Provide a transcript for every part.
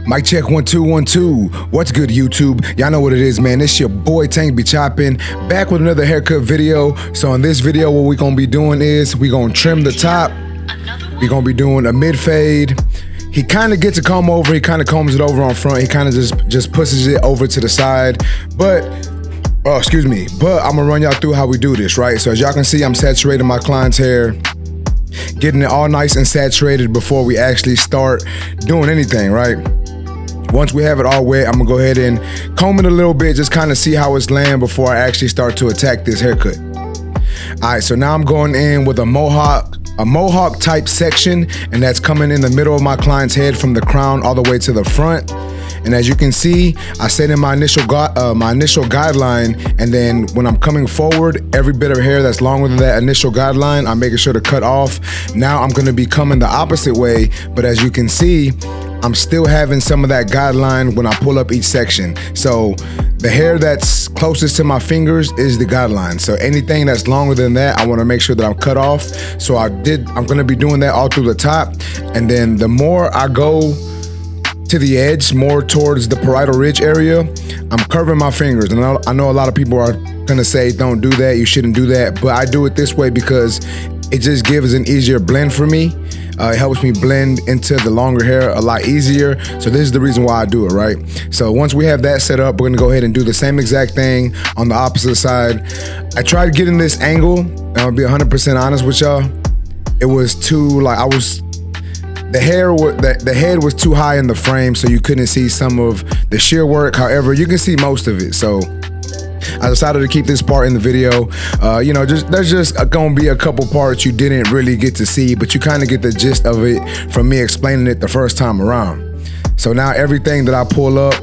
Mic check 1 2 1 2. What's good, YouTube? Y'all know what it is, man. It's your boy Tank be chopping, back with another haircut video. So in this video, what we're gonna be doing is we're gonna trim the top. We're gonna be doing a mid fade. He kind of gets a comb over. He kind of combs it over on front. He kind of just pushes it over to the side. But I'm gonna run y'all through how we do this, right? So as y'all can see, I'm saturating my client's hair, getting it all nice and saturated before we actually start doing anything, right? Once we have it all wet, I'm gonna go ahead and comb it a little bit, just kind of see how it's laying before I actually start to attack this haircut. All right, so now I'm going in with a mohawk type section, and that's coming in the middle of my client's head from the crown all the way to the front. And as you can see, I set in my initial guideline, and then when I'm coming forward, every bit of hair that's longer than that initial guideline, I'm making sure to cut off. Now I'm gonna be coming the opposite way, but as you can see, I'm still having some of that guideline when I pull up each section. So the hair that's closest to my fingers is the guideline. So anything that's longer than that, I wanna make sure that I'm cut off. So I'm gonna be doing that all through the top. And then the more I go to the edge, more towards the parietal ridge area, I'm curving my fingers. And I know a lot of people are gonna say, don't do that, you shouldn't do that. But I do it this way because it just gives an easier blend for me. It helps me blend into the longer hair a lot easier. So this is the reason why I do it, right? So once we have that set up, we're gonna go ahead and do the same exact thing on the opposite side. I tried getting this angle, and I'll be 100% honest with y'all. It was too, the head was too high in the frame, so you couldn't see some of the shear work. However, you can see most of it. So I decided to keep this part in the video. There's just gonna be a couple parts you didn't really get to see, but you kind of get the gist of it from me explaining it the first time around. So now everything that I pull up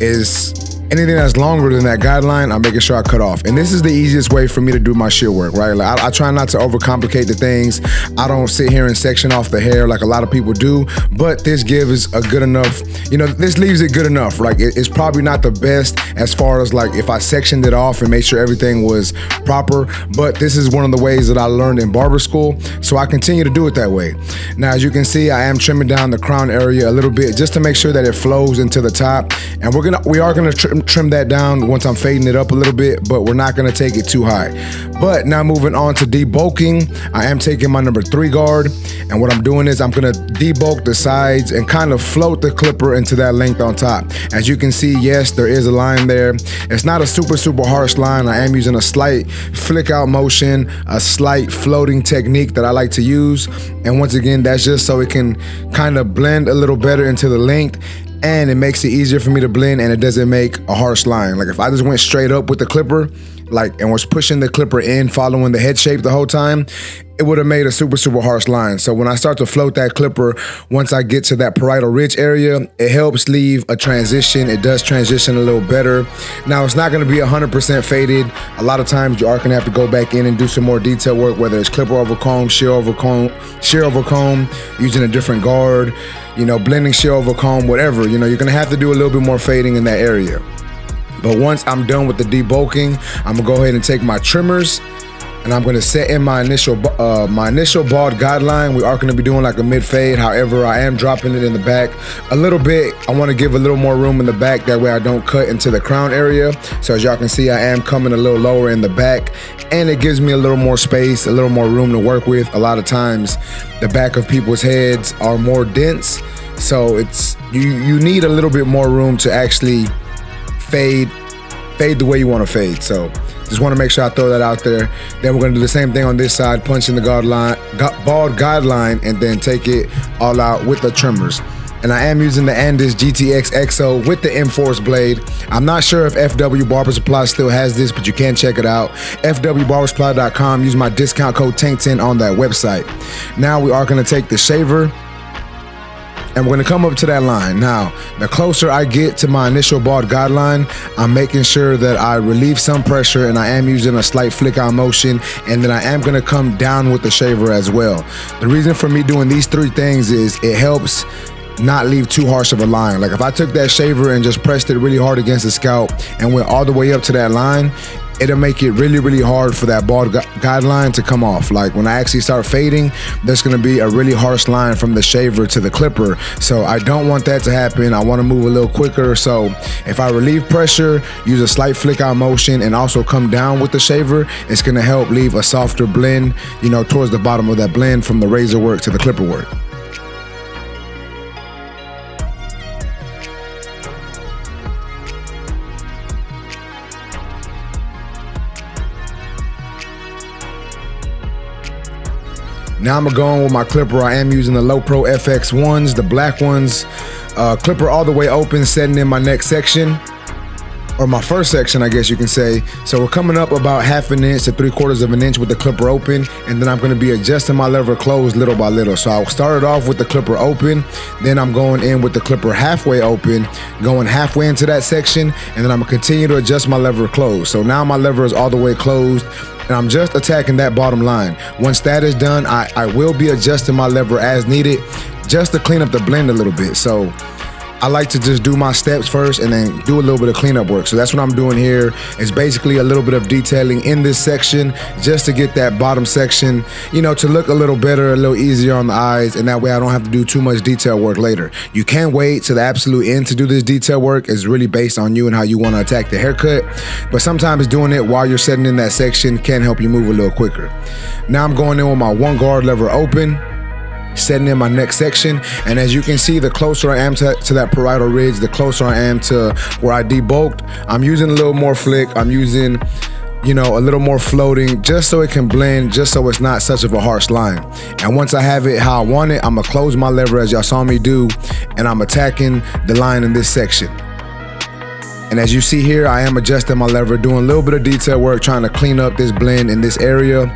is anything that's longer than that guideline, I'm making sure I cut off. And this is the easiest way for me to do my shear work, right? Like I try not to overcomplicate the things. I don't sit here and section off the hair like a lot of people do, but this gives a good enough, this leaves it good enough. Like it's probably not the best as far as like if I sectioned it off and made sure everything was proper, but this is one of the ways that I learned in barber school. So I continue to do it that way. Now, as you can see, I am trimming down the crown area a little bit just to make sure that it flows into the top. And we are gonna trim that down once I'm fading it up a little bit, but we're not gonna take it too high. But now moving on to debulking, I am taking my number 3 guard, and what I'm doing is I'm gonna debulk the sides and kind of float the clipper into that length on top. As you can see, yes, there is a line there. It's not a super harsh line. I am using a slight flick out motion, a slight floating technique that I like to use. And once again, that's just so it can kind of blend a little better into the length, and it makes it easier for me to blend, and it doesn't make a harsh line. Like if I just went straight up with the clipper, and was pushing the clipper in, following the head shape the whole time, it would have made a super harsh line. So when I start to float that clipper, once I get to that parietal ridge area, it helps leave a transition. It does transition a little better. Now, it's not gonna be 100% faded. A lot of times you are gonna have to go back in and do some more detail work, whether it's clipper over comb, shear over comb, using a different guard, blending shear over comb, whatever. You're gonna have to do a little bit more fading in that area. But once I'm done with the debulking, I'm gonna go ahead and take my trimmers, and I'm gonna set in my initial bald guideline. We are gonna be doing like a mid fade. However, I am dropping it in the back a little bit. I wanna give a little more room in the back. That way I don't cut into the crown area. So as y'all can see, I am coming a little lower in the back, and it gives me a little more space, a little more room to work with. A lot of times the back of people's heads are more dense. So you need a little bit more room to actually fade the way you want to fade. So just want to make sure I throw that out there. Then we're going to do the same thing on this side, punch in the bald guideline, and then take it all out with the trimmers. And I am using the Andis GTX XO with the M-Force blade. I'm not sure if FW Barber Supply still has this, but you can check it out. FWBarberSupply.com. Use my discount code TANK10 on that website. Now we are going to take the shaver, and we're gonna come up to that line. Now, the closer I get to my initial bald guideline, I'm making sure that I relieve some pressure, and I am using a slight flick out motion, and then I am gonna come down with the shaver as well. The reason for me doing these 3 things is it helps not leave too harsh of a line. Like if I took that shaver and just pressed it really hard against the scalp and went all the way up to that line, it'll make it really hard for that bald guideline to come off. Like when I actually start fading, there's gonna be a really harsh line from the shaver to the clipper. So I don't want that to happen. I wanna move a little quicker. So if I relieve pressure, use a slight flick out motion, and also come down with the shaver, it's gonna help leave a softer blend, you know, towards the bottom of that blend from the razor work to the clipper work. Now I'm gonna go on with my clipper. I am using the Low Pro FX ones, the black ones. Clipper all the way open, setting in my next section, or my first section, I guess you can say. So we're coming up about 1/2 inch to 3/4 of an inch with the clipper open, and then I'm gonna be adjusting my lever closed little by little. So I'll start it off with the clipper open, then I'm going in with the clipper halfway open, going halfway into that section, and then I'm gonna continue to adjust my lever closed. So now my lever is all the way closed, and I'm just attacking that bottom line. Once that is done, I will be adjusting my lever as needed, just to clean up the blend a little bit. So I like to just do my steps first and then do a little bit of cleanup work. So that's what I'm doing here. It's basically a little bit of detailing in this section just to get that bottom section, you know, to look a little better, a little easier on the eyes, and that way I don't have to do too much detail work later. You can't wait to the absolute end to do this detail work. It's really based on you and how you want to attack the haircut. But sometimes doing it while you're setting in that section can help you move a little quicker. Now I'm going in with my 1 guard lever open, setting in my next section, and as you can see, the closer I am to that parietal ridge, the closer I am to where I debulked. I'm using a little more flick, I'm using, you know, a little more floating, just so it can blend, just so it's not such of a harsh line. And once I have it how I want it, I'm gonna close my lever as y'all saw me do, and I'm attacking the line in this section. And as you see here, I am adjusting my lever, doing a little bit of detail work, trying to clean up this blend in this area.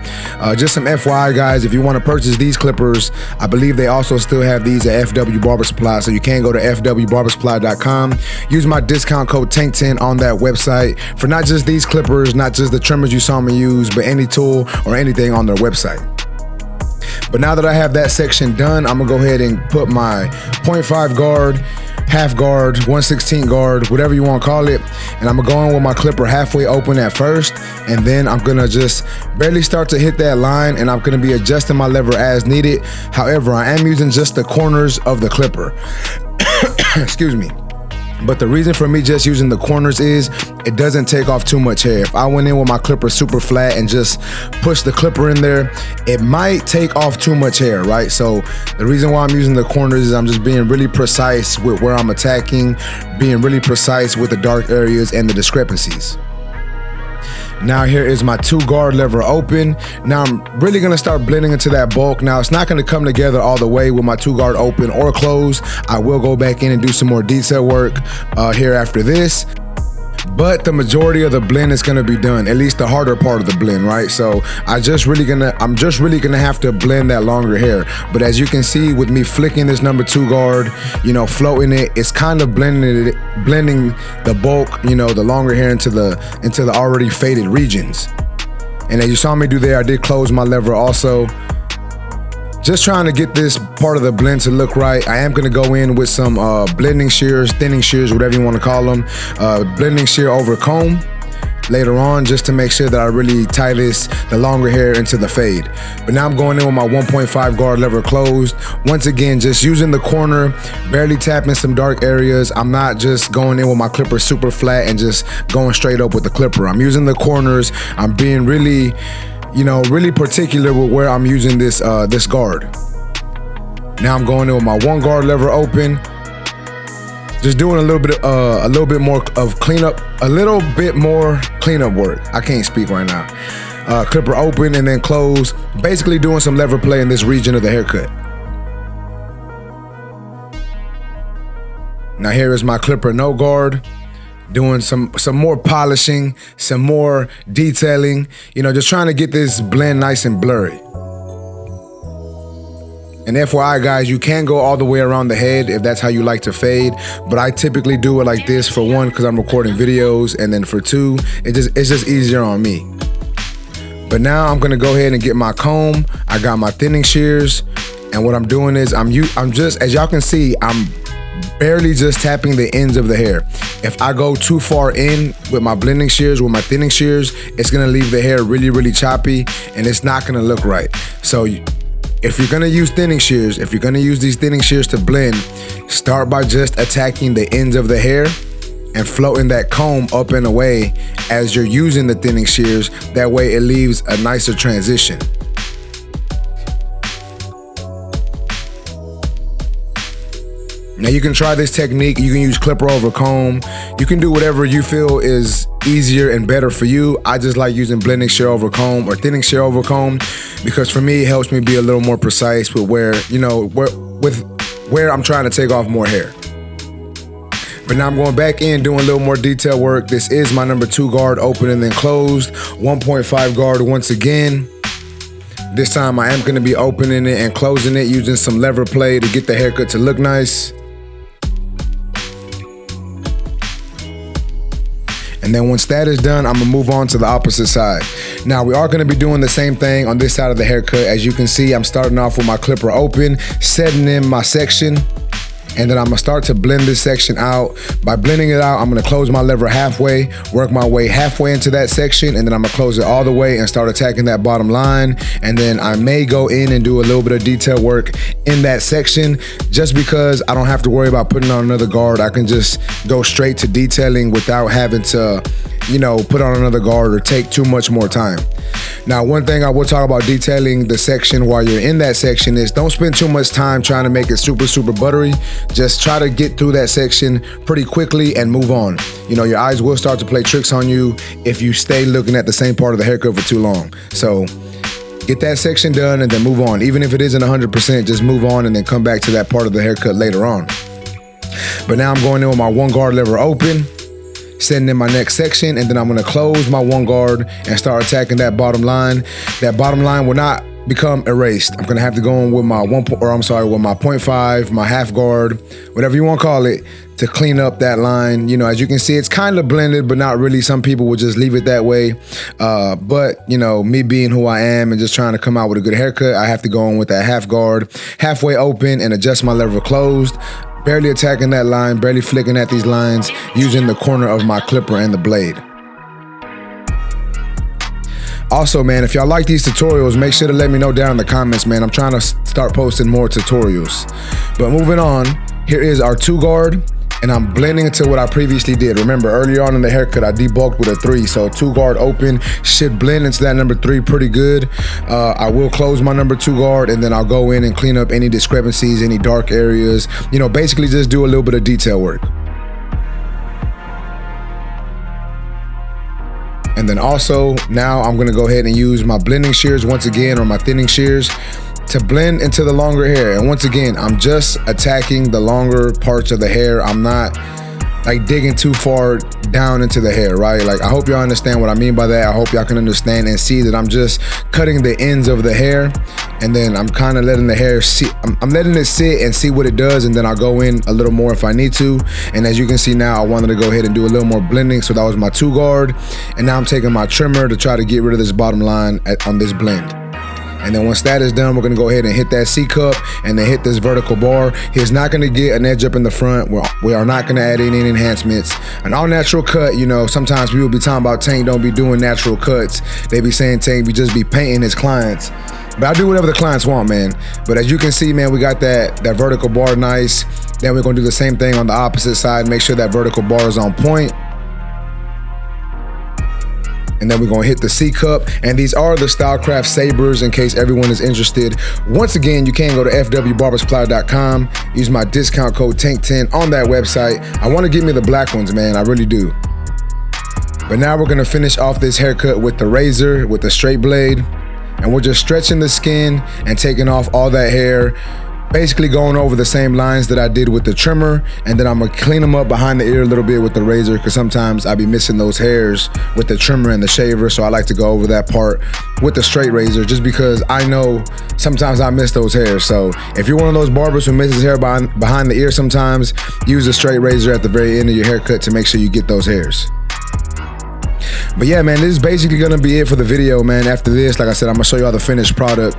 Just some FYI, guys, if you want to purchase these clippers, I believe they also still have these at FW Barber Supply, so you can go to fwbarbersupply.com. Use my discount code TANK10 on that website for not just these clippers, not just the trimmers you saw me use, but any tool or anything on their website. But now that I have that section done, I'm gonna go ahead and put my 0.5 guard, half guard, 1/16 guard, whatever you want to call it, and I'm gonna go in with my clipper halfway open at first, and then I'm gonna just barely start to hit that line, and I'm gonna be adjusting my lever as needed. However, I am using just the corners of the clipper. Excuse me. But the reason for me just using the corners is it doesn't take off too much hair. If I went in with my clipper super flat and just pushed the clipper in there, it might take off too much hair, right? So the reason why I'm using the corners is I'm just being really precise with where I'm attacking, being really precise with the dark areas and the discrepancies. Now here is my 2 guard lever open. Now I'm really gonna start blending into that bulk. Now it's not gonna come together all the way with my 2 guard open or closed. I will go back in and do some more detail work here after this. But the majority of the blend is gonna be done, at least the harder part of the blend, right? So I'm just really gonna have to blend that longer hair. But as you can see with me flicking this number 2 guard, you know, floating it, it's kind of blending the bulk, you know, the longer hair into the already faded regions. And as you saw me do there, I did close my lever also. Just trying to get this part of the blend to look right. I am gonna go in with some blending shears, thinning shears, whatever you wanna call them. Blending shear over comb later on, just to make sure that I really tie the longer hair into the fade. But now I'm going in with my 1.5 guard lever closed. Once again, just using the corner, barely tapping some dark areas. I'm not just going in with my clipper super flat and just going straight up with the clipper. I'm using the corners. I'm being really, you know, really particular with where I'm using this this guard. Now I'm going in with my 1 guard lever open, just doing a little bit more of cleanup, a little bit more cleanup work. I can't speak right now. Clipper open and then close, basically doing some lever play in this region of the haircut. Now here is my clipper no guard, doing some more polishing, some more detailing, you know, just trying to get this blend nice and blurry. And FYI, guys, you can go all the way around the head if that's how you like to fade, but I typically do it like this, for 1, because I'm recording videos, and then for 2, it's just easier on me. But now I'm gonna go ahead and get my comb. I got my thinning shears, and what I'm doing is I'm just, as y'all can see, I'm barely just tapping the ends of the hair. If I go too far in with my blending shears, with my thinning shears, it's gonna leave the hair really, really choppy, and it's not gonna look right. So if you're gonna use thinning shears, if you're gonna use these thinning shears to blend, start by just attacking the ends of the hair and floating that comb up and away as you're using the thinning shears. That way it leaves a nicer transition. Now you can try this technique. You can use clipper over comb. You can do whatever you feel is easier and better for you. I just like using blending shear over comb or thinning shear over comb because for me it helps me be a little more precise with where I'm trying to take off more hair. But now I'm going back in doing a little more detail work. This is my number 2 guard, open and then closed. 1.5 guard once again. This time I am going to be opening it and closing it using some lever play to get the haircut to look nice. And then once that is done, I'm gonna move on to the opposite side. Now we are gonna be doing the same thing on this side of the haircut. As you can see, I'm starting off with my clipper open, setting in my section, and then I'm gonna start to blend this section out. By blending it out, I'm gonna close my lever halfway, work my way halfway into that section, and then I'm gonna close it all the way and start attacking that bottom line. And then I may go in and do a little bit of detail work in that section just because I don't have to worry about putting on another guard. I can just go straight to detailing without having to, put on another guard or take too much more time. Now, one thing I will talk about detailing the section while you're in that section is don't spend too much time trying to make it super, super buttery. Just try to get through that section pretty quickly and move on. Your eyes will start to play tricks on you if you stay looking at the same part of the haircut for too long. So get that section done and then move on. Even if it isn't 100%, just move on and then come back to that part of the haircut later on. But now I'm going in with my 1 guard lever open, setting in my next section, and then I'm gonna close my 1 guard and start attacking that bottom line. That bottom line will not become erased. I'm gonna have to go in with my with my 0.5, my half guard, whatever you wanna call it, to clean up that line. As you can see, it's kind of blended, but not really. Some people will just leave it that way. But me being who I am and just trying to come out with a good haircut, I have to go in with that half guard, halfway open, and adjust my lever closed. Barely attacking that line, barely flicking at these lines, using the corner of my clipper and the blade. Also, man, if y'all like these tutorials, make sure to let me know down in the comments, man. I'm trying to start posting more tutorials. But moving on, here is our 2 guard, and I'm blending to what I previously did. Remember, earlier on in the haircut, I debulked with a 3, so 2 guard open should blend into that number 3 pretty good. I will close my number 2 guard, and then I'll go in and clean up any discrepancies, any dark areas, basically just do a little bit of detail work. And then also, now I'm gonna go ahead and use my blending shears once again, or my thinning shears, to blend into the longer hair. And once again, I'm just attacking the longer parts of the hair. I'm not like digging too far down into the hair, right? Like, I hope y'all understand what I mean by that. I hope y'all can understand and see that I'm just cutting the ends of the hair, and then I'm kind of letting the hair I'm letting it sit and see what it does, and then I'll go in a little more if I need to. And as you can see now, I wanted to go ahead and do a little more blending, so that was my 2 guard. And now I'm taking my trimmer to try to get rid of this bottom line on this blend. And then once that is done, we're gonna go ahead and hit that C cup and then hit this vertical bar. He's not gonna get an edge up in the front. We are not gonna add any enhancements. An all natural cut, sometimes people be talking about Tank don't be doing natural cuts. They be saying Tank be just be painting his clients. But I do whatever the clients want, man. But as you can see, man, we got that vertical bar nice. Then we're gonna do the same thing on the opposite side. Make sure that vertical bar is on point. And then we're gonna hit the C cup. And these are the Stylecraft sabers in case everyone is interested. Once again, you can go to fwbarbersupply.com, use my discount code TANK10 on that website. I wanna give me the black ones, man, I really do. But now we're gonna finish off this haircut with the razor, with the straight blade. And we're just stretching the skin and taking off all that hair. Basically going over the same lines that I did with the trimmer, and then I'm gonna clean them up behind the ear a little bit with the razor, because sometimes I be missing those hairs with the trimmer and the shaver, so I like to go over that part with the straight razor, just because I know sometimes I miss those hairs. So if you're one of those barbers who misses hair behind the ear sometimes, use a straight razor at the very end of your haircut to make sure you get those hairs. But yeah, man, this is basically gonna be it for the video, man. After this, like I said, I'm gonna show y'all the finished product.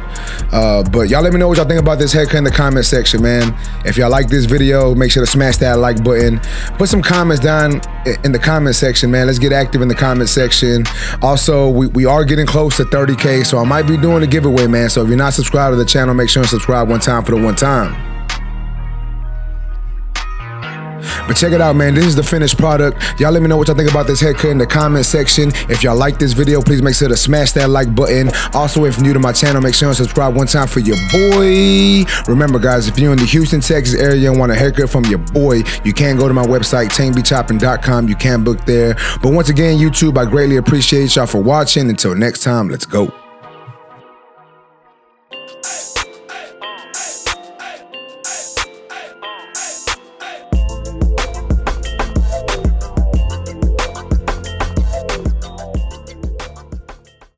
But y'all let me know what y'all think about this haircut in the comment section, man. If y'all like this video, make sure to smash that like button. Put some comments down in the comment section, man. Let's get active in the comment section. Also, we are getting close to 30K, so I might be doing a giveaway, man. So if you're not subscribed to the channel, make sure to subscribe one time for the one time. But check it out, man. This is the finished product. Y'all let me know what y'all think about this haircut in the comment section. If y'all like this video, please make sure to smash that like button. Also, if you're new to my channel, make sure to subscribe one time for your boy. Remember, guys, if you're in the Houston, Texas area and want a haircut from your boy, you can go to my website, tankbechopping.com. You can book there. But once again, YouTube, I greatly appreciate y'all for watching. Until next time, let's go.